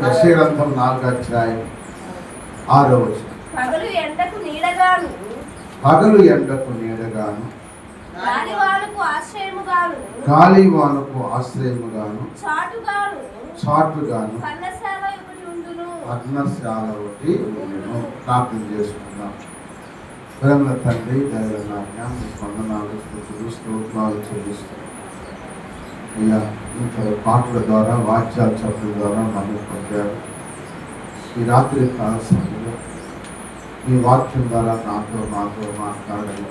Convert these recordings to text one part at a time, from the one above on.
యెషయా గ్రంథం 4వ అధ్యాయం 6వ వచనం. పగలు ఎండకు నీడగాను, పగలు ఎండకు నీడగాను, గాలివానకు ఆశ్రయముగాను, గాలివానకు ఆశ్రయముగాను, చాటుగాను పర్ణశాల ఒకటి ఉండును. పర్ణశాల ఒకటి ఉండును. ప్రార్థన చేసుకుందాం. ప్రేమల తండ్రి, దైవనాజ్ఞ వందనాలు, స్తుతులు, స్తోత్రాలు చెల్లిస్తున్నాం. అయ్యా, ఇంత పాటల ద్వారా, వాక్యాల చదువుల ద్వారా నన్ను పొందారు. ఈ రాత్రి కాల సమయంలో మీ వాక్యం ద్వారా నాతో మాట్లాడాలి.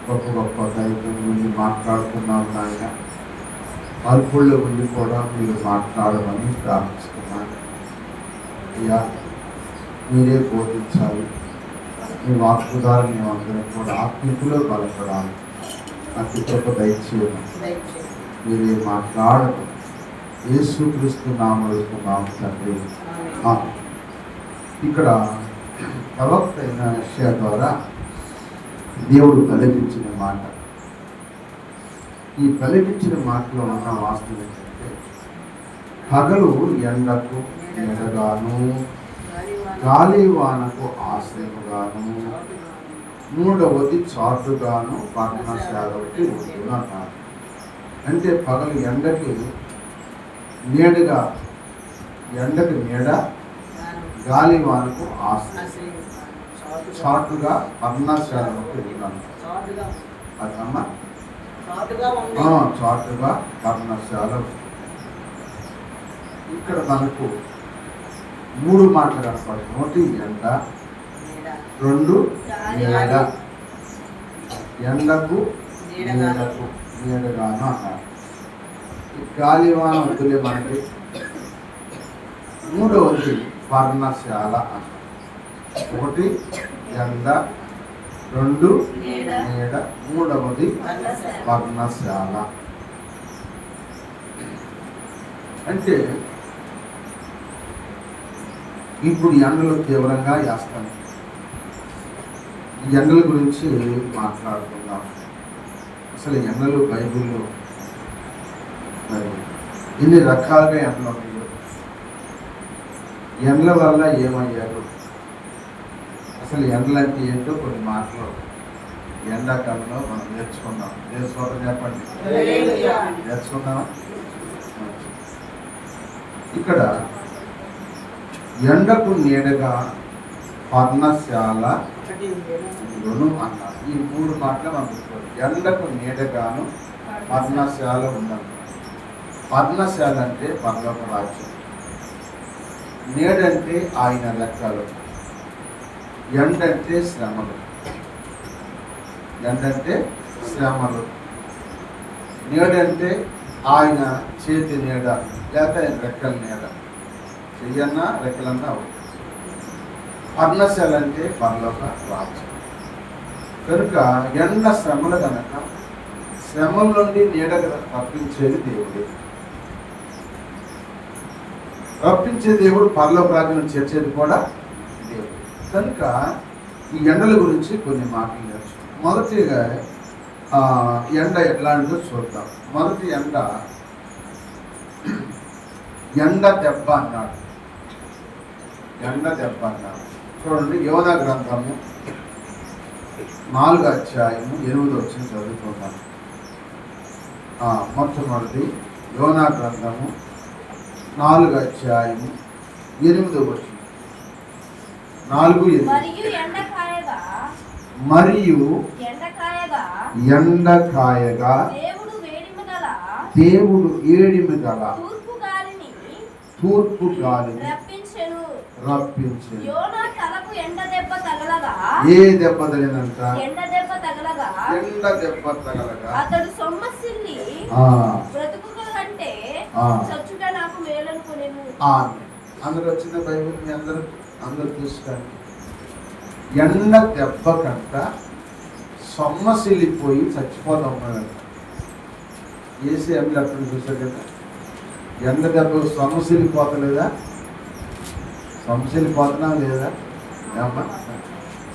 గొప్ప గొప్ప దైవం నుండి మాట్లాడుతున్నాను నాయన. అల్పుల్లో ఉండి కూడా మీరు మాట్లాడమని ప్రార్థిస్తున్నాను. అయ్యా, మీరే బోధించాలి. మీ వాక్కు ద్వారా మేమందరం కూడా ఆత్మీయతలో బలపడాలి. అతి గొప్ప దయచేయమని మీరే మాట్లాడడం యేసుక్రీస్తు నామములో తండ్రి. ఇక్కడ ప్రవక్త అయిన యెషయా ద్వారా దేవుడు పలికించిన మాట. ఈ పలికించిన మాటలో ఉన్న వాస్తవం ఏంటంటే, పగలు ఎండకు నీడగాను, గాలివానకు ఆశ్రయముగాను, మూడవది చాటుగాను పర్ణశాలకి ఉండును అన్నారు. అంటే పగలు ఎండకి నీడగా, ఎండకు నీడ, గాలివానకు ఆశ్రయం, చాటుగా పర్ణశాలకి ఉన్నాను. అదమ్మా, చాటుగా పర్ణశాల. ఇక్కడ మనకు 3 మాటలు కనపడతాయి. ఒకటి ఎండ, 2 నీడ. ఎండకు నీడకు నీడగాను అన్నారు. గాలివాన వద్దులే మనకి. మూడవది పర్ణశాల అన్నారు. ఒకటి ఎండ, 2 నీడ, మూడవది పర్ణశాల. అంటే ఇప్పుడు ఎండలు తీవ్రంగా వేస్తాను. ఈ ఎండల గురించి మాట్లాడుకుందాం. అసలు ఎండలు బైబిల్లో మరి ఎన్ని రకాలుగా ఎండలు ఉన్నాయో, ఎండల వల్ల ఏమయ్యారు, అసలు ఎండలు అంటే ఏంటో కొన్ని మాటలు ఎండాకాలంలో మనం నేర్చుకుందాం. నేర్చుకోవడం చెప్పండి, నేర్చుకుందామా? ఇక్కడ ఎండకు నీడగా పర్ణశాల అన్నారు. ఈ 3 మాటలు మనం ఎండకు నీడగాను పర్ణశాల ఉందన్నారు. పర్ణశాల అంటే పరలోక రాజ్యం, నీడంటే ఆయన లెక్కలు, ఎండంటే శ్రమలు, ఎండంటే శ్రమలు, నీడంటే ఆయన చేతి నీడ, లేక ఆయన రెక్కల నీడ. చెయ్యన్నా రెక్కలన్నా అవుతుంది. పర్ణశాల అంటే పరలోక రాజ్యం. కనుక ఎండ శ్రమలు కనుక శ్రమల నుండి నీడ రప్పించేది దేవుడే. రప్పించే దేవుడు, పరలోక రాజ్యం చేర్చేది కూడా దేవుడు. కనుక ఈ ఎండల గురించి కొన్ని మాటలు నేర్చుకుంటాం. మొదటిగా ఎండ ఎట్లాంటిదో చూద్దాం. మొదటి ఎండ దెబ్బ అన్నాడు. ఎండ దెబ్బ అన్నాడు. చూడండి, యోనా గ్రంథము 4వ అధ్యాయము 8వ వచనం చదువుకుందాం. మొట్టమొదటి యోనా గ్రంథము 4వ అధ్యాయము 8వ వచనం. 4:8. మరియు ఎండకాయగా దేవుడు ఏడిమి గల తూర్పు గాలిని రప్పించెను. ఏ దెబ్బ తగిలినంత? ఎండ దెబ్బ తగలగా అతడు సొమ్మసిల్లి బ్రతుకుగా కంటే చచ్చుట నాకు మేలనుకొనెను. అందరూ వచ్చిన బైబిల్ మీ అందరూ చూసుకోండి. ఎండ దెబ్బ కంట సొమ్మసిల్లిపోయి చచ్చిపోతాం. ఏసీ అమ్మి అప్పుడు చూసారు కదా, ఎండ దెబ్బ సొమ్మసిల్లిపోతలేదా? సొమ్మసిల్లిపోతున్నా లేదా? ఏమ్మా,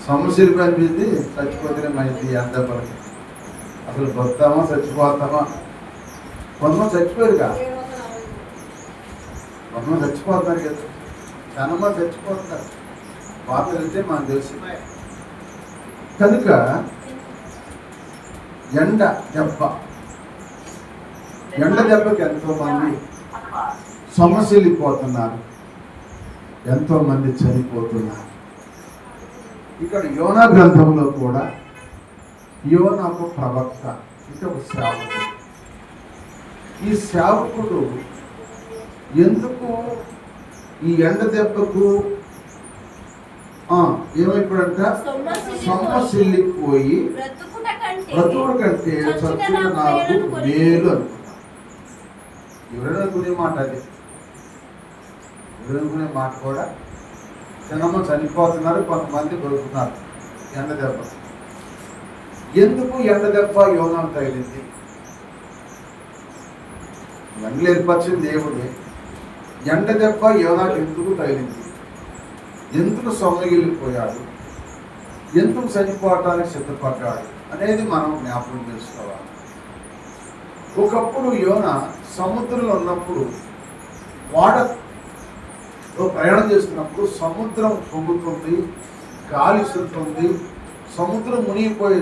సొమ్మసిల్లిపోయి అనిపించింది చచ్చిపోతేనే మంచిది. ఎండ దెబ్బలకి అసలు బతామా చచ్చిపోతామా? కొంతమంది చచ్చిపోయారుగా, కొంతమంది చచ్చిపోతున్నారు కదా, చాలా మంది చచ్చిపోతున్నారు. వార్తలు వెళ్తే మనకు తెలుసు. కనుక ఎండ దెబ్బకి ఎంతో మంది సమస్యలిపోతున్నారు, ఎంతో మంది చనిపోతున్నారు. ఇక్కడ యోనా గ్రంథంలో కూడా యోనా ఒక ప్రవక్త, ఇది ఒక సేవకుడు. ఈ సేవకుడు ఎందుకు ఈ ఎండ దెబ్బకు ఏమైపోయాడంట, సొమ్మసిల్లిపోయి బ్రతుకుడు కంటే చచ్చుట నాకు మేలు అనుకున్నాడు. ఎవరైనా అనుకునే మాట అది, ఎవరైనా అనుకునే మాట కూడా. జనము చనిపోతున్నారు, కొంతమంది బ్రతుకుతున్నారు ఎండ దెబ్బ. ఎందుకు ఎండ దెబ్బ యోనాకు తగిలింది? ఎండలు ఏర్పరిచింది దేవుడే. ఎండ దెబ్బ యోనాకు ఎందుకు తగిలింది? ఎందుకు సొమ్మగిల్లిపోయాడు? ఎందుకు చనిపోవటానికి సిద్ధపడ్డాడు అనేది మనం జ్ఞాపకం చేసుకోవాలి. ఒకప్పుడు యోనా సముద్రంలో ఉన్నప్పుడు, ఓడలో ప్రయాణం చేస్తున్నప్పుడు సముద్రం పొంగుతుంది, గాలి సుడుతుంది, సముద్రం మునిగిపోయి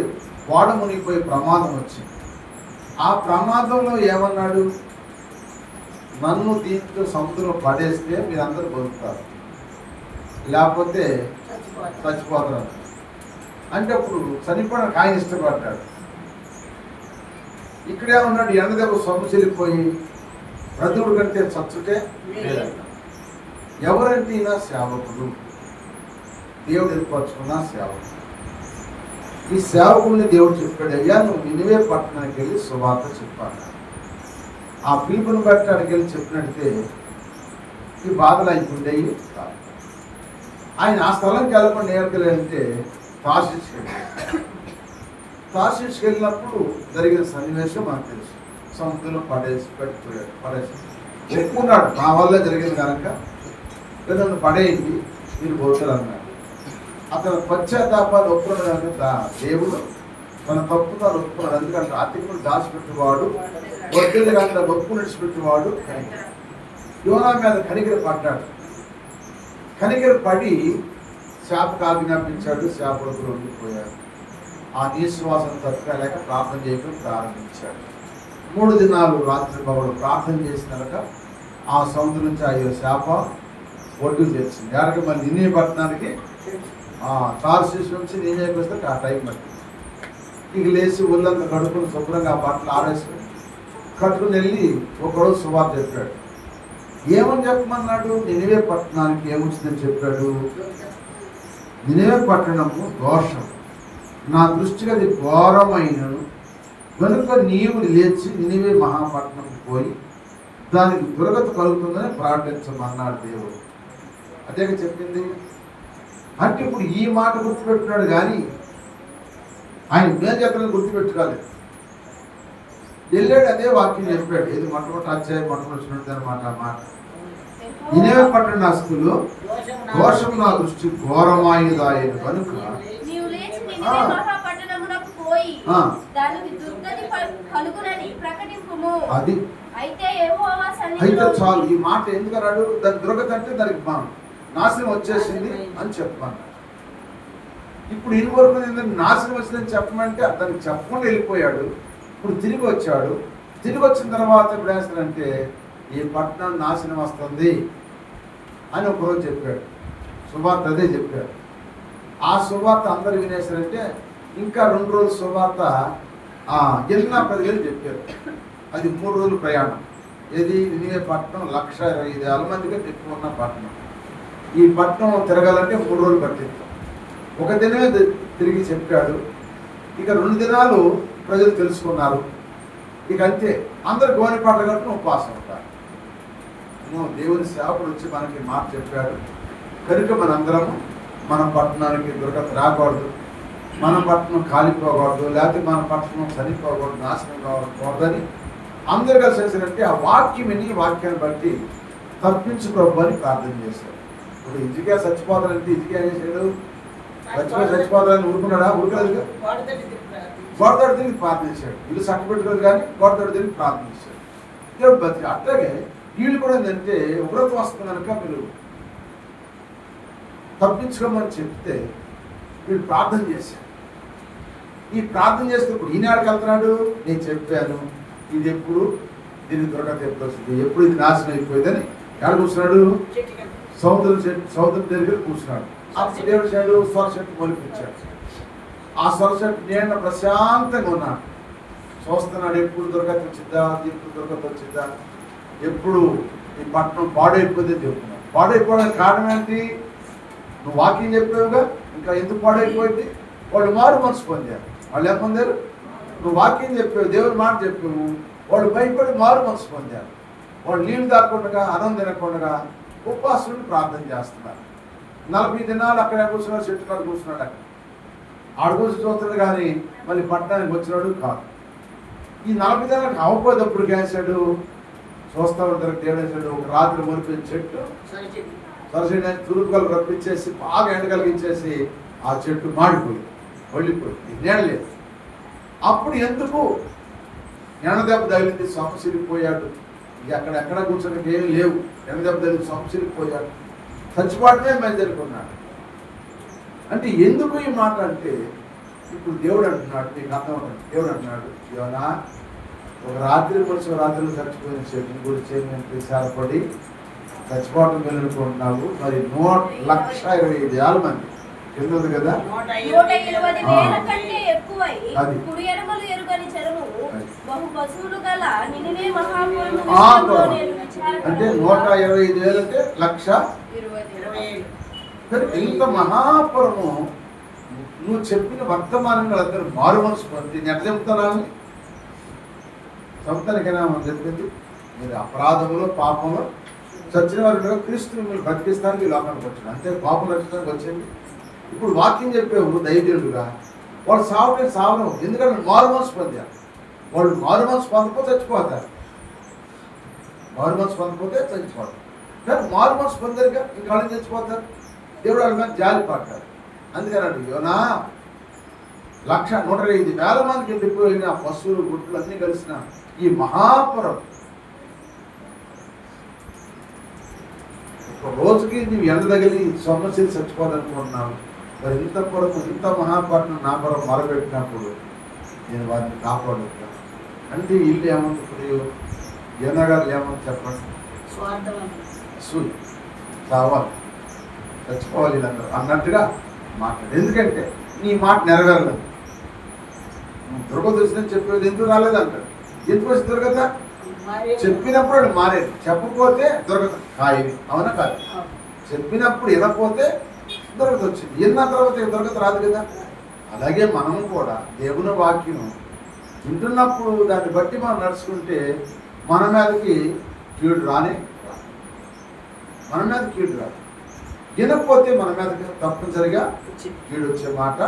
ఓడ మునిగిపోయే ప్రమాదం వచ్చింది. ఆ ప్రమాదంలో ఏమన్నాడు? నన్ను దీంతో సముద్రంలో పడేస్తే మీరందరూ బతుకుతారు, లేకపోతే చచ్చిపోతారు అంటే అప్పుడు చనిపోవడానికి ఆయన ఇష్టపడ్డాడు. ఇక్కడే ఉన్నాడు, ఎండ దెబ్బ సొమ్మసిల్లిపోయి బ్రతుకుడు కంటే చచ్చుటే లేదంట. ఎవరంటే ఈయన సేవకుడు, దేవుడు ఏర్పరచుకున్న సేవకుడు. ఈ సేవకుడిని దేవుడు చెప్పాడు, అయ్యా నువ్వు నినివే పట్టణానికి వెళ్ళి సువార్త చెప్పాడు. ఆ పిలుపుని బట్టి అడిగి వెళ్ళి చెప్పినట్టే ఈ బాధలు అయిపోయిండేవి కాదు. ఆయన ఆ స్థలంకి వెళ్ళకుండా నేర్కలేదంటే తార్షీష్కి వెళ్ళినప్పుడు జరిగిన సన్నివేశం మనకు తెలుసు. సముద్రంలో పడేసి ఒప్పుకున్నాడు, నా వల్ల జరిగింది కనుక నన్ను పడేయండి, మీరు పోతారు అన్నాడు. అతను పశ్చాత్తాపాలు ఒప్పుకున్నాడు కనుక దేవుడు తన తప్పుతాను ఒప్పుకున్నాడు. ఎందుకంటే ఆర్థికను దాచిపెట్టేవాడు, వడ్డీలు కనుక ఒప్పు నడిచిపెట్టేవాడు. యోనా మీద కనికర పడ్డాడు. కనికర పడి శాపకు ఆజ్ఞాపించాడు, శాపకులు ఉండిపోయాడు. ఆ నీశ్వాసం తట్టుకోలేక ప్రార్థన చేయడం ప్రారంభించాడు. 3 దినాలు రాత్రి పగలు ప్రార్థన చేసినాక ఆ సముద్రం నుంచి అయ్యో శాప ఒడ్డు తెచ్చింది. ఎవరికి మళ్ళీ నిన్నే పట్టణానికి తార్షీషు నుంచి నేనే వస్తే ఆ టైం పట్టింది. ఇక లేచి ఒళ్ళంతా కడుక్కుని శుభ్రంగా ఆ బట్టలు ఆడేసుకుని కట్టుకుని వెళ్ళి ఒకరోజు సువార్త చెప్పాడు. ఏమని చెప్పమన్నాడు? నినివే పట్టణానికి ఏమొచ్చిందని చెప్పాడు? నినివే పట్టణము దోషం, నా దృష్టికి అది ఘోరమైనను కనుక నీవు లేచి నినివే మహాపట్నంకి పోయి దానికి దుర్గతి కలుగుతుందని ప్రార్థించమన్నాడు దేవుడు. అదే చెప్పింది. అంటే ఇప్పుడు ఈ మాట గుర్తుపెట్టుకున్నాడు కానీ ఆయన మేజాతలను గుర్తుపెట్టుకోలేదు. వెళ్ళాడు, అదే వాక్యం చెప్పాడు. ఏది మొట్టమొదటి అధ్యాయం మొట్టమొదటి అనమాట. ఆ మాట నినివే పట్టణస్థులు దోషం నా దృష్టి ఘోరమైనదాయను కనుక అది అయితే చాలు. ఈ మాట ఎందుకన్నాడు? దాని దుర్గతి అంటే దానికి నాశనం వచ్చేసింది అని చెప్పమన్నాడు. ఇప్పుడు ఇన్ని వరకు నాశనం వచ్చిందని చెప్పమంటే దానికి చెప్పకుండా వెళ్ళిపోయాడు. ఇప్పుడు తిరిగి వచ్చాడు. తిరిగి వచ్చిన తర్వాత ఇప్పుడు వేస్తాడంటే ఈ పట్టణం నాశనం వస్తుంది అని ఒకరోజు చెప్పాడు. సువార్త అదే చెప్పాడు. ఆ సువార్త అందరు వినేసారంటే ఇంకా 2 రోజుల సువార్త ఎన్నో 10 వేలు చెప్పారు. అది 3 రోజులు ప్రయాణం. ఏది నినివే పట్టణం 1,25,000 మందికి ఎక్కువ ఉన్న పట్టణం. ఈ పట్టణం తిరగాలంటే 3 రోజులు పట్టింది. ఒక దినమే తిరిగి చెప్పాడు. ఇక 2 దినాలు ప్రజలు తెలుసుకున్నారు. ఇక అంతే, అందరు గోని పాటలు కట్టుకుని ఉపవాసం ఉంటారు. దేవుని సేవకుడు వచ్చి మనకి మాట చెప్పాడు కనుక మనందరం మన పట్టణానికి దుర్గతి రాకూడదు, మన పట్టణం కాలిపోకూడదు, లేకపోతే మన పట్టణం చనిపోకూడదు, నాశనం కావకూడదని అందరు కలిసి చేశారంటే ఆ వాక్యం విని వాక్యాన్ని బట్టి తప్పించుకోవాలి అని ప్రార్థన చేశారు. ఇప్పుడు ఇదిగా చచ్చిపోతానంటే ఇదిగా ఏం చేశాడు? చచ్చిపోతానని ఊరుకున్నాడా? ఊరుకోలేదు. గోడతోటి తిరిగి ప్రార్థించాడు. ఇల్లు చక్క పెట్టుకోదు కానీ గోడతోటి తిరిగి ప్రార్థించాడు. దేవుడు బతికి. అట్లాగే వీళ్ళు కూడా ఏంటంటే ఉగ్రత వస్తుంది కనుక మీరు తప్పించుకోమని చెప్తే వీళ్ళు ప్రార్థన చేశారు. ఈ ప్రార్థన చేసినప్పుడు ఈనాడికి వెళ్తున్నాడు, నేను చెప్పాను ఇది ఎప్పుడు దీన్ని దొరకత ఎప్పుడు వస్తుంది, ఎప్పుడు ఇది నాశనం అయిపోయిందని ఎక్కడ కూర్చున్నాడు, సముద్రం దగ్గర కూర్చున్నాడు. అప్పుడు దేవుడు చేయాడు, స్వర చెట్టు మొలిపించాడు. ఆ స్వర చెట్టు నేను ప్రశాంతంగా ఉన్నాడు, చూస్తున్నాడు ఎప్పుడు దొరకత వచ్చిద్దా, ఎప్పుడు దొరకత వచ్చిద్దా, ఎప్పుడు ఈ పట్టణం పాడైపోయిందని చెప్తున్నాడు. పాడైపోవడానికి కారణం ఏంటి? నువ్వు వాకింగ్ చెప్పావుగా, ఇంకా ఎందుకు పాడైపోయింది? వాళ్ళు మారు మనసు పొందారు. వాళ్ళు ఏం పొందారు? నువ్వు వాకింగ్ చెప్పావు, దేవుని మాట చెప్పావు, వాళ్ళు భయపడి మారు మనసు పొందారు. వాళ్ళు నీళ్ళు తాకుండా అన్నం తినకుండా ఉపవాసుని ప్రార్థన చేస్తున్నారు. 40 దినాలు అక్కడ కూర్చున్నాడు, చెట్టు కాడ కూర్చున్నాడు. అక్కడ ఆడు కూర్చొని చూస్తున్నాడు కానీ మళ్ళీ పట్టణానికి వచ్చినాడు కాదు. ఈ 40 దినాలకు అవ్వకపోయేటప్పుడు వేసాడు, చూస్తా ఉంటారు తేడేసాడు. ఒక రాత్రి మునిపోయిన చెట్టు సరస్వతి తురుపుకలు రప్పించేసి బాగా ఎండ కలిగించేసి ఆ చెట్టు మాడిపోయింది, వెళ్ళిపోయింది, నీడ లేదు. అప్పుడు ఎందుకు ఎండ దెబ్బ తగిలింది, సొంపసిరిగిపోయాడు. ఎక్కడ కూర్చొని ఏమీ లేవు, ఎండ దెబ్బ తగిలి సొంపసిరిగిపోయాడు, చచ్చిపోవడమే బయలుదేరుకున్నాడు. అంటే ఎందుకు ఈ మాట అంటే, ఇప్పుడు దేవుడు అంటున్నాడు, నీకు అర్థమవుతుంది. దేవుడు అంటున్నాడు, ఏమన్నా ఒక రాత్రి కొంచెం రాత్రిలో చచ్చిపోయిన చెట్టుని గురించి నేను విచారపడి చచ్చిపోవటం వెళ్ళనుకుంటున్నావు. మరి 1,25,000 మంది కింద ఉంది కదా, 120,000 కంటే ఎక్కువై కుడి ఎడమలు ఎరుగని చెరువు బహు పశువులు గల నినివే మహాపురము విషయంలో నేను విచారణ. అంటే 125,000 అంటే 1,20,000. ఇంత మహాపురము నువ్వు చెప్పిన వర్తమానంగా అందరూ మారు మనసు పొంది నేను ఎట్లా చెప్తాను చెప్తానికైనా చెప్పింది. మీరు అపరాధంలో పాపంలో చచ్చిన వారు క్రీస్తు మిమ్మల్ని బ్రతికిస్తానికి ఈ లోకానికి వచ్చింది, అంతే పాపం రక్షించడానికి వచ్చింది. ఇప్పుడు వాక్యం చెప్పేవు ధైర్యుడుగా, వాళ్ళు సావడం ఎందుకంటే మారు మనసు పొందారు. వాళ్ళు మారు మనసు పొందకపోతే చచ్చిపోతారు, మారు మనసు పొందకపోతే చచ్చిపోతారు. కానీ మారు మనసు పొందారుగా ఇంకా వాళ్ళు చచ్చిపోతారు. దేవుడు వాళ్ళ మీద జాలి పడతారు. అందుకనండి యోనా 1,105,000 మందికి వెళ్ళిపోయిన పశువులు గుడ్లు అన్నీ కలిసిన ఈ మహాపురం ఒక రోజుకి నువ్వు ఎండ తగిలి సమస్యలు చచ్చిపోదనుకుంటున్నావు. మరి ఇంత పొరకు ఇంత మహాపట్నం నా పొరం మొరబెట్టినప్పుడు నేను వారిని కాపాడుతున్నాను అంటే వీళ్ళు ఏమంటారు, జనగారు ఏమంటారు చెప్పండి, అసూయ కావాలి చచ్చిపోవాలి వీళ్ళందరూ అన్నట్టుగా మాట్లాడు. ఎందుకంటే నీ మాట నెరవేరలేదు. నువ్వు దుర్గ దర్శనం చెప్పేది ఎందుకు రాలేదంటాడు. ఎందుకు వచ్చి దుర్గత చెప్పినప్పుడు వాడు మారేది, చెప్పకపోతే దుర్గత కాయవి, అవునా కాదు? చెప్పినప్పుడు వినకపోతే దుర్గత వచ్చింది, విన్న తర్వాత దుర్గత రాదు కదా. అలాగే మనం కూడా దేవుని వాక్యం వింటున్నప్పుడు దాన్ని బట్టి మనం నడుచుకుంటే మన మీదకి కీడు రానే రాదు, మన మీద కీడు రాదు. వినకపోతే మన మీదకి తప్పనిసరిగా కీడు వచ్చే మాట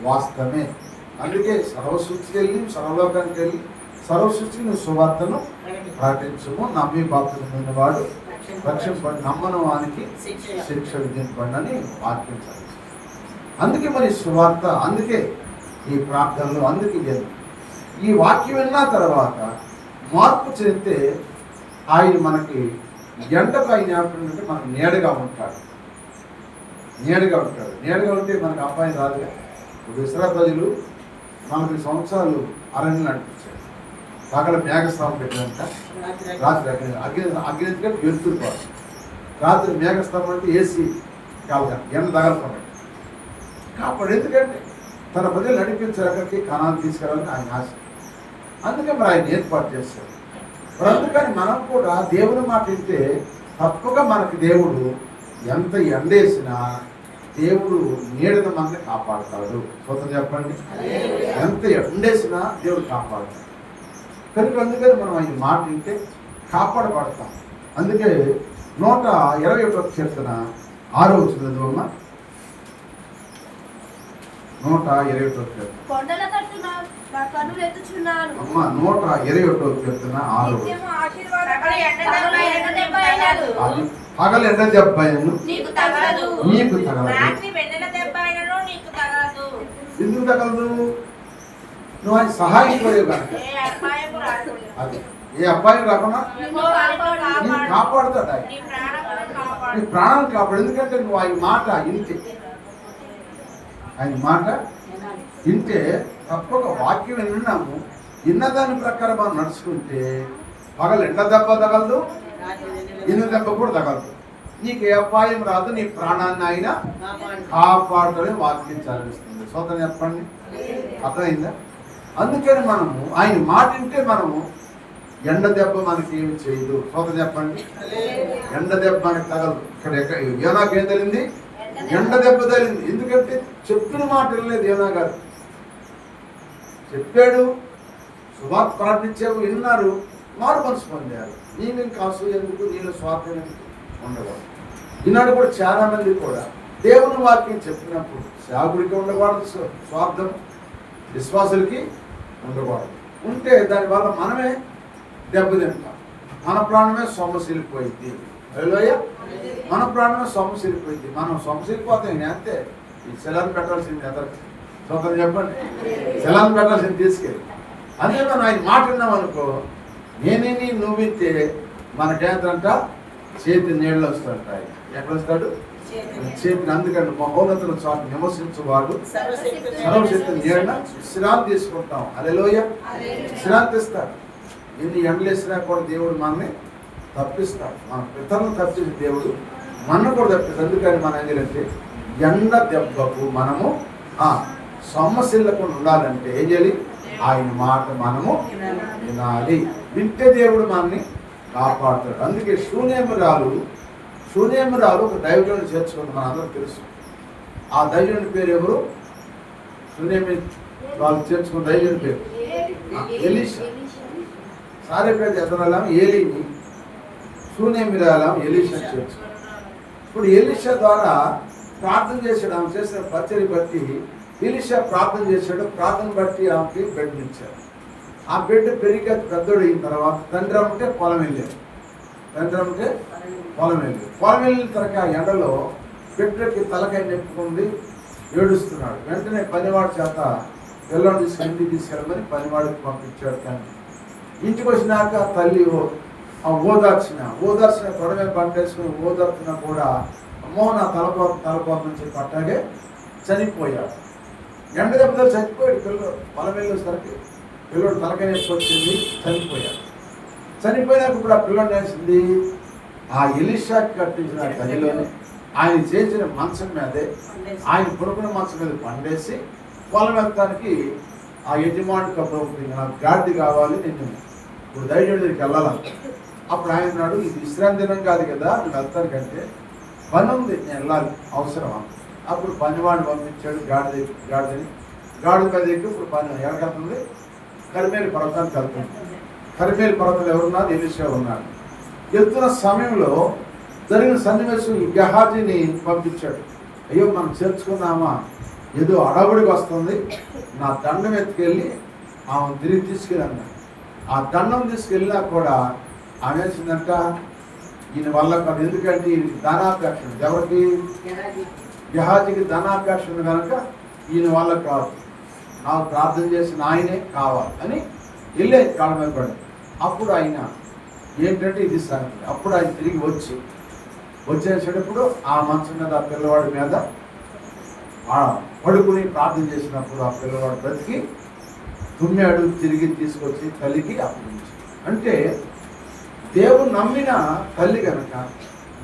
వాస్తవమే. అందుకే సర్వసృష్టికి వెళ్ళి సర్వలోకానికి వెళ్ళి సర్వసృష్టికి నువ్వు సువార్తను ప్రకటించము, నమ్మి బాప్తిసం వాడు రక్షింపబడి నమ్మను వానికి శిక్ష విధింపండి అని వాక్యం చదివి. అందుకే మరి సువార్త, అందుకే ఈ ప్రార్థనలు, అందుకే ఈ వాక్యం విన్న తర్వాత మార్పు చెందితే ఆయన మనకి ఎండకు ఆయన ఏమంటుందంటే మనకు నీడగా ఉంటాడు, నీడగా ఉంటాడు. నీడగా ఉంటే మనకు అబ్బాయి రాదుగా. ఇప్పుడు ఇస్రాయేలు ప్రజలు 40 సంవత్సరాలు అరణ్యం నడిపించారు. పగల మేఘస్తంభం పెట్టినంత, రాత్రి అగ్ని ఎందుకంటే వెలుతురు కోసం, రాత్రి మేఘస్తంభం అంటే ఏసీ కాదు, ఎండ తగలపడండి కాపాడు. ఎందుకంటే తన ప్రజలు నడిపించారు, అక్కడికి కణాలు తీసుకెళ్ళాలని ఆయన ఆశ. అందుకే మరి ఆయన ఏర్పాటు చేశారు. మరి అందుకని మనం కూడా దేవుని మాట వింటే తప్పగా మనకి దేవుడు ఎంత ఎండేసినా దేవుడు నీడను మనల్ని కాపాడుతాడు. స్వతం చెప్పండి, ఎంత ఎండేసినా దేవుడు కాపాడుతాడు. కనుక అందుకని మనం ఆయన మాట వింటే కాపాడబడతాం. అందుకే 121వ కీర్తన 6వ వచనం అమ్మ, 121వ కీర్తన కొండల తట్టున నా కన్నులు ఎత్తుచున్నాను అమ్మ, 121వ కీర్తన 6వ వచనం. అది పగల ఎండ దెబ్బ నీకు తగలదు, నీకు తగలదు. ఎందుకు తగలదు? నువ్వు ఆయన సహాయం కోరేవు కనుక. అది ఏ అబ్బాయిని రాకుండా నేను కాపాడుతాడు ఆయన. నీ ప్రాణాలు కాపాడు. ఎందుకంటే నువ్వు ఆయన మాట ఇంటే, ఆయన మాట ఇంటే తప్పక వాక్యం విన్నాము. విన్నదాని ప్రకారం మనం నడుచుకుంటే పగలు ఎండ దెబ్బ తగలదు, ఇను దెబ్బ కూడా తగలదు. నీకు ఏ అపాయం రాదు, నీ ప్రాణాన్ని ఆయన కాపాడుతాడని వాక్యం చదివిస్తుంది. సోదరు చెప్పండి, అర్థమైందా? అందుకని మనము ఆయన మాట వింటే మనము ఎండ దెబ్బ మనకి ఏమి చేయదు. సోదరు చెప్పండి, ఎండ దెబ్బ మనకి తగలదు. ఇక్కడ యోనాకేం తెలింది? ఎండ దెబ్బ తగిలింది. ఎందుకంటే చెప్పిన మాట వినలేదు యోనా గారు. చెప్పాడు, సువార్త ప్రార్థించావు, విన్నారు, మారు మనసు పొందారు. నీవు ఇంకా అసూయ ఎందుకు, నీలో స్వార్థం ఎందుకు ఉండకూడదు. ఈనాడు కూడా చాలా మంది కూడా దేవుని వాక్యం చెప్పినప్పుడు సేవకుడికి ఉండకూడదు స్వార్థం, విశ్వాసులకి ఉండకూడదు. ఉంటే దానివల్ల మనమే దెబ్బతింటాం. మన ప్రాణమే సొమ్మసిల్లిపోయింది. హల్లెలూయా. మన ప్రాణమే సొమ్మసిల్లిపోయింది. మనం సొమ్మసిల్లిపోతాం అంతే. ఈ సెలవులు పెట్టాల్సింది ఎదరికి. సొంతం చెప్పండి, సెలవులు పెట్టాల్సింది తీసుకెళ్ళి. అదే మనం ఆయన మాట విన్నాం అనుకో, నేనే నువ్వు వింటే మనకేంటంట చేతి నీళ్ళు వస్తాడు. ఆయన ఎక్కడ వస్తాడు? చేతిని. అందుకంటే మహోన్నతుల చోట నివసించువాడు సర్వశక్తి నీళ్ళ విశ్రాంతి తీసుకుంటాం. హల్లెలూయా. విశ్రాంతి ఇస్తాడు. ఎన్ని ఎండలు వేసినా కూడా దేవుడు మనల్ని తప్పిస్తాడు. మన పితరులను తప్పించి దేవుడు మనను కూడా తప్పిస్తాడు. అందుకని మనం ఏం చేయాలంటే ఎండ దెబ్బకు మనము సొమ్మసిల్లకుండా ఉండాలంటే ఏం చేయాలి? ఆయన మాట మనము వినాలి. వింటే దేవుడు మనల్ని కాపాడుతాడు. అందుకే శూన్యమురాలు ఒక దైవజనుని చేర్చుకుంది. మన అందరూ తెలుసు. ఆ దైవజనుని పేరు ఎవరు? శూన్యమి వాళ్ళు చేర్చుకున్న దైవజనుని పేరు ఎలీషా. సారేపేట ఎదరాలం ఏలీని, శూన్యమిరాలం ఎలీషా చేర్చుకుంది. ఇప్పుడు ఎలీషా ద్వారా ప్రార్థన చేశాడు. ఆమె చేసిన పరిచర్య బట్టి ఎలీషా ప్రార్థన చేశాడు. ప్రార్థన బట్టి ఆమెకి బెడ్ ఇచ్చాడు. ఆ బిడ్డ పెరిగి పెద్దోడు అయిన తర్వాత తండ్రి అమ్మంటే పొలం వెళ్ళాడు. పొలం వెళ్ళిన తర్వాత ఆ ఎండలో బిడ్డకి తలకాయ నెప్పుకుంది, ఏడుస్తున్నాడు. వెంటనే పనివాడి చేత పిల్లని తీసుకుని ఇంటికి తీసుకెళ్ళమని పనివాడికి పంపించాడు. కానీ ఇంటికి వచ్చినాక తల్లి ఓదార్చిన తొడమే పంటేసుకుని ఓదార్చినా కూడా అమ్మో నా తలపోత నుంచి పట్టాగే చనిపోయాడు. ఎండ దెబ్బతో చనిపోయాడు పిల్లడు. పొలం వెళ్ళేసరికి పిల్లడు తలకాయ నొప్పి వచ్చింది, చనిపోయాడు. చనిపోయినాక ఇప్పుడు ఆ పిల్లడు వేసింది ఆ ఎలీషాకి కట్టించిన గదిలోనే ఆయన చేసిన మంచం మీదే, ఆయన పురుగున మంచం మీద పండేసి పొలం వెళ్తానికి ఆ యజమాని కబురు, నాకు గాడి కావాలి, నేను ఇప్పుడు ధైర్యం దగ్గరికి వెళ్ళాలని. అప్పుడు ఆయన అన్నాడు, ఇది విశ్రాంతి దినం కాదు కదా, నువ్వు వెళ్తానికంటే పని ఉంది, నేను వెళ్ళాలి, అవసరమా? అప్పుడు పనివాడిని పంపించాడు. గాడి మీద ఇప్పుడు పని ఎక్కడికెళ్తుంది? కరిమేలి పర్వతానికి వెళ్తుంది. కరిమేలి పర్వతంలో ఎవరున్నారు? ఎలీషా ఉన్నాడు. వెళ్తున్న సమయంలో జరిగిన సన్నివేశం గెహాజీని పంపించాడు. అయ్యో మనం చేర్చుకున్నామా, ఏదో అడవుడికి వస్తుంది, నా దండం ఎత్తుకెళ్ళి ఆమె తిరిగి తీసుకెళ్ళి. ఆ దండం తీసుకెళ్ళినా కూడా ఆమె వేసిందంట, ఈయన వల్ల కాదు. ఎందుకంటే ధనాపేక్ష ఎవరికి? గెహాజీకి ధనాపేక్ష కనుక ఈయన వల్ల కాదు, నాకు ప్రార్థన చేసిన ఆయనే కావాలి అని వెళ్ళే కాళ్ళ మీద పడి. అప్పుడు ఆయన ఏంటంటే ఇది సంగతి. అప్పుడు ఆయన తిరిగి వచ్చేసేటప్పుడు ఆ మంచం మీద ఆ పిల్లవాడి మీద పడుకుని ప్రార్థన చేసినప్పుడు ఆ పిల్లవాడు బ్రతికి తుమ్మాడు. తిరిగి తీసుకొచ్చి తల్లికి అప్పగించాడు. అంటే దేవుని నమ్మిన తల్లి కనుక,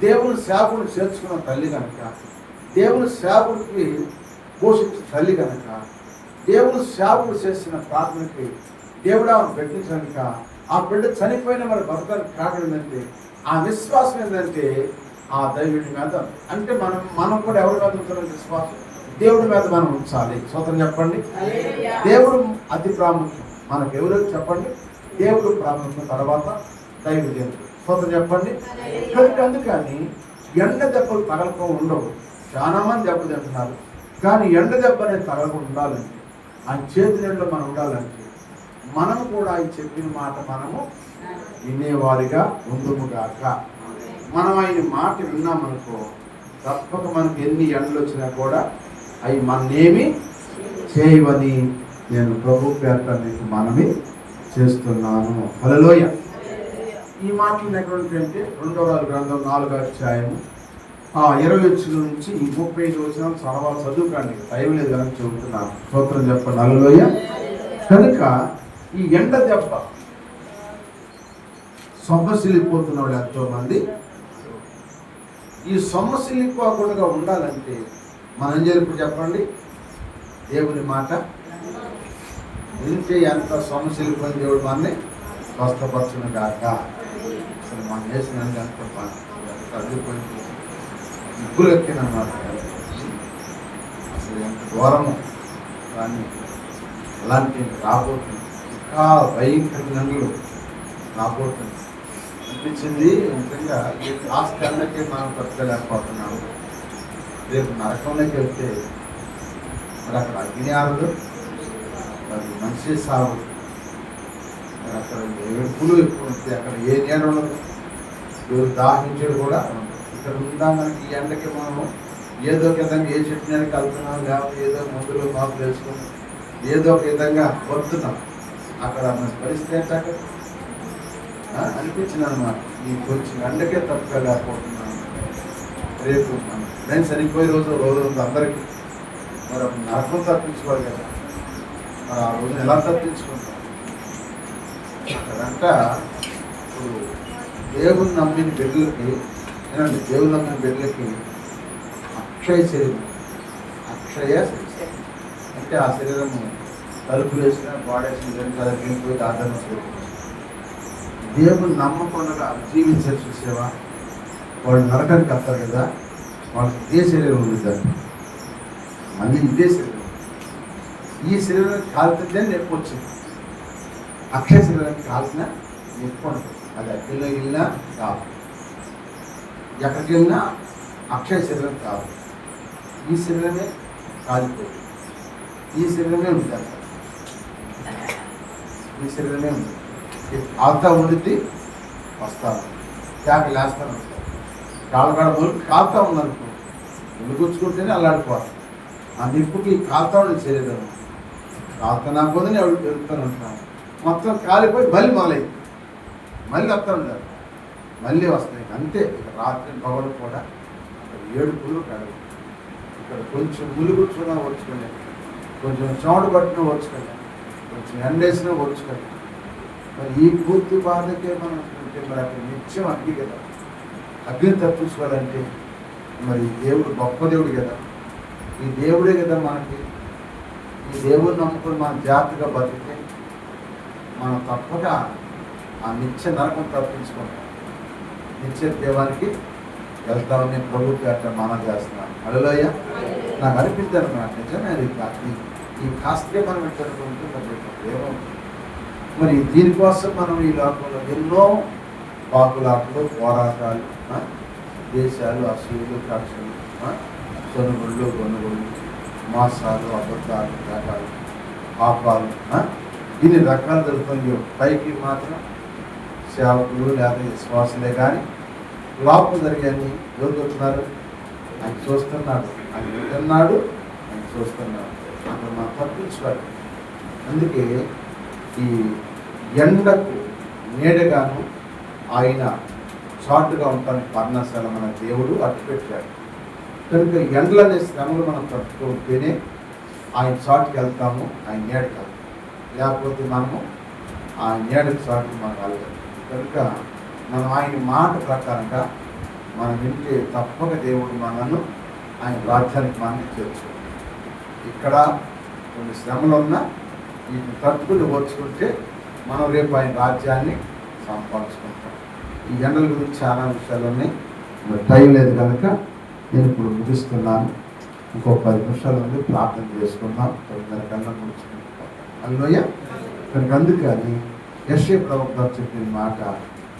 దేవుని సేవకుడు చేర్చుకున్న తల్లి కనుక, దేవుని సేవకుడికి పోషించిన తల్లి కనుక, దేవుని సేవకుడు చేసిన ప్రార్థనకి దేవుడు ఆమెను పెట్టించక ఆ బిడ్డ చనిపోయిన మరి బతకానికి కారణం ఏంటంటే ఆ విశ్వాసం ఏంటంటే ఆ దైవుడి మీద. అంటే మనం కూడా ఎవరి మీద ఉంటున్న విశ్వాసం దేవుడి మీద మనం ఉంచాలి. సోదరం చెప్పండి, దేవుడు అతి ప్రాముఖ్యం. మనకు ఎవరు చెప్పండి? దేవుడు ప్రాముఖ్యం, తర్వాత దైవ దేవుడు. సోదరం చెప్పండి. అందుకని ఎండ దెబ్బలు తగలకుండా ఉండవు. చాలా మంది దెబ్బ తింటున్నారు. కానీ ఎండ దెబ్బ అనేది తగలకుండా ఉండాలంటే, ఆయన చేతి నీళ్ళలో మనం ఉండాలంటే మనము కూడా ఆయన చెప్పిన మాట మనము వినేవారిగా ఉందుముగాక. మనం ఆయన మాట విన్నామనుకో, తప్పక మనకు ఎన్ని ఎండలు వచ్చినా కూడా అవి మననేమి చేయవని నేను ప్రభు పేరట మీకు మనవి చేస్తున్నాను. హల్లెలూయా. ఈ మాటలు ఎక్కడ ఉంటాయంటే 2వ గ్రంథం 4వ అధ్యాయము 20 నుంచి ఈ 35 వచనాలు చదవాలి, చదువుకోండి. టైం లేదు కనుక చెబుతున్నాను. స్తోత్రం చెప్పండి. హల్లెలూయా. కనుక ఈ ఎండ దెబ్బ సొమ్మసిల్లిపోతున్న వాళ్ళు ఎంతో మంది. ఈ సొమ్మసిల్లిపోకుండా ఉండాలంటే మనం ఏం చేయాలి ఇప్పుడు చెప్పండి? దేవుని మాట వింటే ఎంత సొమ్మసిల్లిపోయిన దేవుడు మనని స్వస్థపరచును గాక. అసలు మన వేసిన ఎంత తగ్గిపోయింది, ముగ్గురు ఎక్కినమాట. అసలు ఎంత దూరము, కానీ అలాంటి రాబోతుంది, ఇంకా భయంకరంగా రాబోతుంది అనిపించింది. నిజంగా ఈ లాస్ట్ కన్నకే మనం తట్టుకోలేకపోతున్నాము. రేపు నరకంలోకి వెళ్తే మరి అక్కడ అగ్ని ఆరదు, మరి మనిషి సాగు, మరి అక్కడ ఎప్పులు ఎక్కువ ఉంటాయి, అక్కడ ఏ నీడ ఉండదు, ఎవరు దాహించేది కూడా ఉండదు. ఇక్కడ ఉందా మనకి ఈ ఎండకి మనం ఏదో ఒక విధంగా ఏ చెట్టు నీడకి వెళ్తున్నాం, లేకపోతే ఏదో మందులు మాకు వేసుకున్నాం, ఏదో ఒక విధంగా వస్తున్నాం. అక్కడ మన పరిస్థితి ఏంటంటే అనిపించింది అన్నమాట. ఈ కొంచెం ఎండకే తట్టుకోలేకపోతున్నాను. రేపు మన ఫ్రెండ్స్ చనిపోయే రోజు ఉంది అందరికీ. మరి నరకం తప్పించుకోవాలి కదా, మరి ఆ రోజున ఎలా తప్పించుకుంటాం? అక్కడంట ఇప్పుడు దేవుని నమ్మిన బిడ్డలకి ఏనండి, దేవుని నమ్మిన బిడ్డలకి అక్షయ శరీరం, అక్షయ శరీరం అంటే ఆ శరీరము తలుపులు వేసిన వాడేసిన చదివిపోయి ఆదరణ శరీరం. దేవుని నమ్మకుండా జీవించే చూసేవా, వాళ్ళు నరకానికి వస్తారు కదా, వాళ్ళకి ఇదే శరీరం ఉంది సార్, మళ్ళీ ఇదే శరీరం. ఈ శరీరానికి కాలుతుందే నొప్పి వచ్చింది. అక్షయ శరీరానికి కాల్సిన నొప్పి ఉంటుంది. అది అగ్గిలో వెళ్ళినా కాదు, ఎక్కడికి వెళ్ళినా అక్షయ శరీరం కాదు. ఈ శరీరమే కాలిపోయింది, ఈ శరీరమే ఉంటుంది, ఈ శరీరమే ఉంది. కాలుతా ఉండిద్ది, వస్తాను ట్యాక్ లేస్తాను, వస్తాను కాళ్ళకాడ మొదలు కాలుతా ఉందనుకో, గుచ్చుకుంటేనే అల్లాడిపోవాలి. ఆ నిప్పుకి కాలుతా ఉండే శరీరం కాలుతున్నా పోదని ఎవరు పెరుగుతూనే ఉంటాను. మొత్తం కాలిపోయి మళ్ళీ మొదలైంది, మళ్ళీ వస్తూ ఉండాలి, మళ్ళీ వస్తాయి. అంతే. ఇక రాత్రి పగలు కూడా అక్కడ ఏడుపులు కడవు. ఇక్కడ కొంచెం ములుగుచ్చుకున్నా ఓర్చుకోలేదు, కొంచెం చెమట పట్టినా ఓర్చుకోలేదు, కొంచెం ఎండేసినా ఓర్చుకోలేదు. మరి ఈ పూర్తి బాధకే మనం ఉంటే మరి అక్కడ నిత్యం అగ్ని కదా. అగ్ని తప్పించుకోవాలంటే మరి దేవుడు గొప్ప దేవుడు కదా, ఈ దేవుడే కదా మనకి. ఈ దేవుడిని నమ్ముకొని మనం జాగ్రత్తగా బతికితే మనం తప్పక ఆ నిత్య నరకం తప్పించుకుంటాం, నిత్య దేవానికి వెళ్తామని ప్రభుత్వం అట్లా మనం చేస్తున్నాం. హల్లెలూయా. నాకు అనిపిస్తుంది అన్నమాట, నిజమే ఈ కాస్తే మనం ఎట్లనుకుంటే మరి దీనికోసం మనం ఈ లోకంలో ఎన్నో పాకులాటలు, పోరాటాలు, దేశాలు, అసూలు, కక్షలు, సొనుగుళ్ళు, గొనుగుళ్ళు, మోసాలు, అబద్ధాలు, రకాలు, పాపాలు, ఇన్ని రకాలు జరుగుతుంది. పైకి మాత్రం సేవకులు లేదా విశ్వాసులే కానీ లోపల జరిగాయని ఎవరు చెప్తున్నారు? ఆయన చూస్తున్నాడు, ఆయన వింటున్నాడు, ఆయన చూస్తున్నాడు. అక్కడ మనం తప్పించుకోవాలి. అందుకే ఈ ఎండకు నీడగాను ఆయన చాటుగా ఉంటానికి పర్ణశాల మన దేవుడు అట్టు పెట్టాడు. కనుక ఎండలనే శ్రమలు మనం తట్టుకుంటేనే ఆయన చాటుకి వెళ్తాము, ఆయన నీడకి వెళ్తాము. లేకపోతే మనము ఆ నీడకి చాటుకు మనం వెళ్ళాలి. కనుక మనం ఆయన మాట ప్రకారంగా మనం వింటే తప్పక దేవుడు మనను ఆయన రాజ్యానికి మనకి చేర్చు. ఇక్కడ కొన్ని శ్రమలు ఉన్నా వీటిని తట్టుకుని ఓర్చుకుంటే మనం రేపు ఆయన రాజ్యాన్ని సంపాదించుకుంటాం. ఈ ఎండల గురించి చాలా విషయాలు ఉన్నాయి, మరి టైం లేదు కనుక నేను ఇప్పుడు ముగిస్తున్నాను. ఇంకో 10 నిమిషాలు ఉంది, ప్రార్థన చేసుకుందాం. 9:30 కన్నా ముగించుకుంటాం. హల్లెలూయా. కనుక అందుకని యెషయా ప్రవక్త చెప్పిన మాట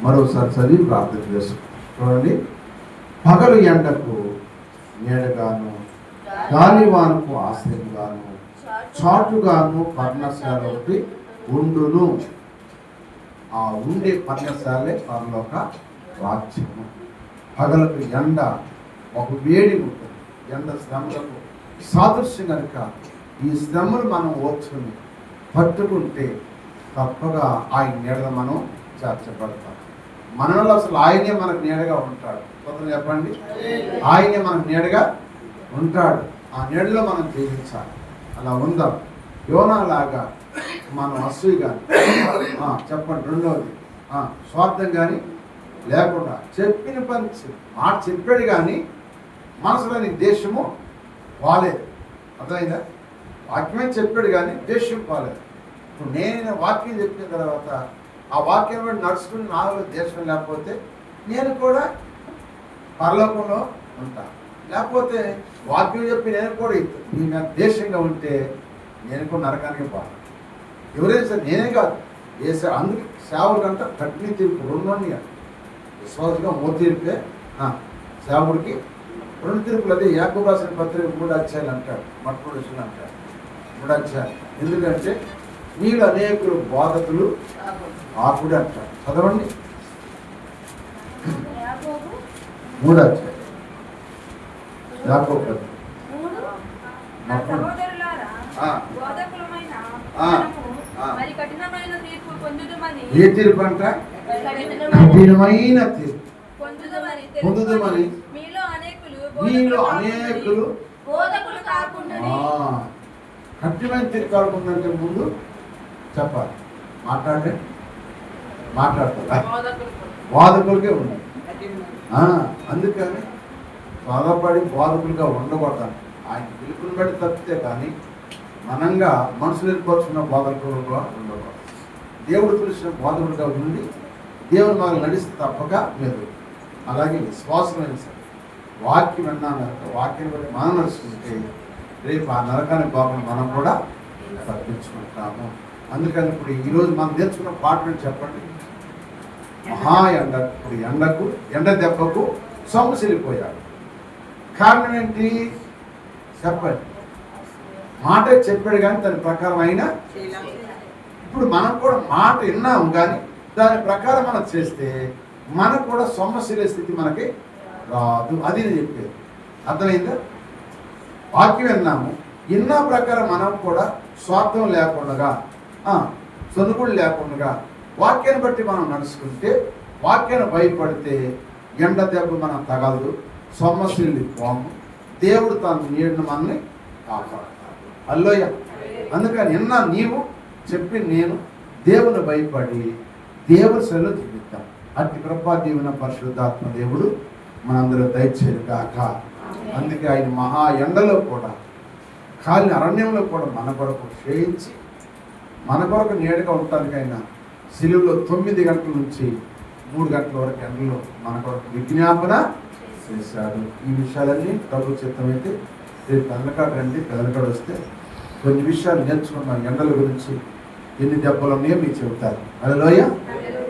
మరోసారి చదివి ప్రార్థన చేసుకుంటాం. చూడండి, పగలు ఎండకు నీడగాను, గాలివానకు ఆశ్రయంగాను, చాటుగాను పర్ణశాల ఒకటి ఉండును. ఆ ఉండే పర్ణశాలే పరలోక రాజ్యము. పగలకు ఎండ ఒక వేడి ఉంటుంది, ఎండ శ్రమలకు సాదృశ్యం కనుక ఈ శ్రమలు మనం ఓర్చుకుని పట్టుకుంటే తప్పగా ఆయన నీడలో మనం చేర్చబడతాం. మనలో అసలు ఆయనే మనకు నీడగా ఉంటాడు. కొంత చెప్పండి, ఆయనే మనకు నీడగా ఉంటాడు. ఆ నీడలో మనం జీవించాలి. అలా ఉందాం. యోనాలాగా మనం అసూయ కానీ చెప్పండి. రెండవది స్వార్థం కానీ లేకుండా చెప్పిన పని మాట చెప్పాడు కానీ మనసులోని దేశము వాలేదు. అర్థమైందా? వాక్యమే చెప్పాడు కానీ దేశం పోలేదు. ఇప్పుడు నేను వాక్యం చెప్పిన తర్వాత ఆ వాక్యం బట్టి నడుచుకుని నాలో దేశం లేకపోతే నేను కూడా పరలోకంలో ఉంటాను. లేకపోతే వాక్యం చెప్పి నేను కూడా నేను దేశంగా ఉంటే నేను కూడా నరకానికి పోతాను. ఎవరైనా సరే నేనే కాదు అందుకే సేవకంట కఠిన తీర్పు 2 ఉన్నాయి. విశ్వాసంగా తీర్పే సేవకుడికి 2 తీర్పులు. అదే యాకోబు రాసిన పత్రిక 3 అధ్యాయాలు అంటాడు. మొట్టమొదటి అంటాడు 3 అధ్యాయాలు. ఎందుకంటే వీళ్ళు అనేకులు బోధకులు ఆకుడు అంటాడు. చదవండి 3 అధ్యాయం యాకోబు పత్రిక. ఏ తీర్పు అంట? కఠినమైన తీర్పు పొందుదమని మీలో అనేకులు కఠినమైన తీర్పు కాకుందంటే ముందు చెప్పాలి. మాట్లాడతారా? బోధకులకే ఉన్నాయి. అందుకని బాధపడి బోధకులుగా ఉండకూడదు. ఆయన పిలుపుని బట్టి తప్పితే కానీ మనంగా మనసులు ఏర్పరచుకున్న బోధకులుగా ఉండకూడదు. దేవుడు పిలిచిన బోధకులుగా ఉండి దేవుడు మనల్ని నడిస్తే తప్పక లేదు. అలాగే విశ్వాసమైన సరే వాక్యం విన్నాను, వాక్యం బట్టి మనం నడుచుకుంటే రేపు ఆ నరకానికి బాబు మనం కూడా తప్పించుకుంటాము. అందుకని ఇప్పుడు ఈరోజు మనం నేర్చుకున్న పాటలు చెప్పండి. మహా ఎండ దెబ్బకు సొమ్మసిల్లిపోయాడు. కారణం ఏంటి చెప్పండి. మాట చెప్పాడు కానీ దాని ప్రకారం అయినా ఇప్పుడు మనం కూడా మాట విన్నాము కానీ దాని ప్రకారం మనం చేస్తే మనకు కూడా సొమ్మసిల్లే స్థితి మనకి రాదు. అది నేను చెప్పేది. అర్థమైందా? వాక్యం విన్నాము, విన్నా ప్రకారం మనం కూడా స్వార్థం లేకుండా సొనుగులు లేకుండా వాక్యాన్ని బట్టి మనం నడుచుకుంటే, వాక్యాన్ని భయపడితే ఎండ దెబ్బ మనం తగలదు, సొమ్మసిల్లి పోము. దేవుడు తన నీడను మనల్ని కాపాడతాడు. హల్లెలూయ. అందుకని నిన్న నీవు చెప్పి నేను దేవుని భయపడి దేవుని సెలవు జీవిద్దాం. అట్టి కృపా దీవెన పరిశుద్ధాత్మ దేవుడు మనందరూ దయచేయు గాక. అందుకే ఆయన మహా ఎండలో కూడా కాలిన అరణ్యంలో కూడా మన కొరకు క్షయించి మన కొరకు నీడగా ఉండటానికి ఆయన సిలువలో 9 గంటల నుంచి 3 గంటల వరకు ఎండలో మన కొరకు విజ్ఞాపన చేశాడు. ఈ విషయాలన్నీ ప్రభు చిత్తమైతే రేపు పెదలకాడ రండి. పెదలకాడ వస్తే కొన్ని విషయాలు నేర్చుకున్నాం. ఎండల గురించి ఎన్ని దెబ్బలు ఉన్నాయో మీకు చెబుతారు. హల్లెలూయ.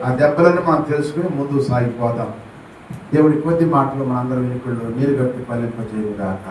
ఆ దెబ్బలన్నీ మనం తెలుసుకుని ముందుకు సాగిపోదాం. దేవుడి కొద్ది మాటలు మనందరం వినికుల్లో నీరు గట్టి ఫలింపజేయుగాక.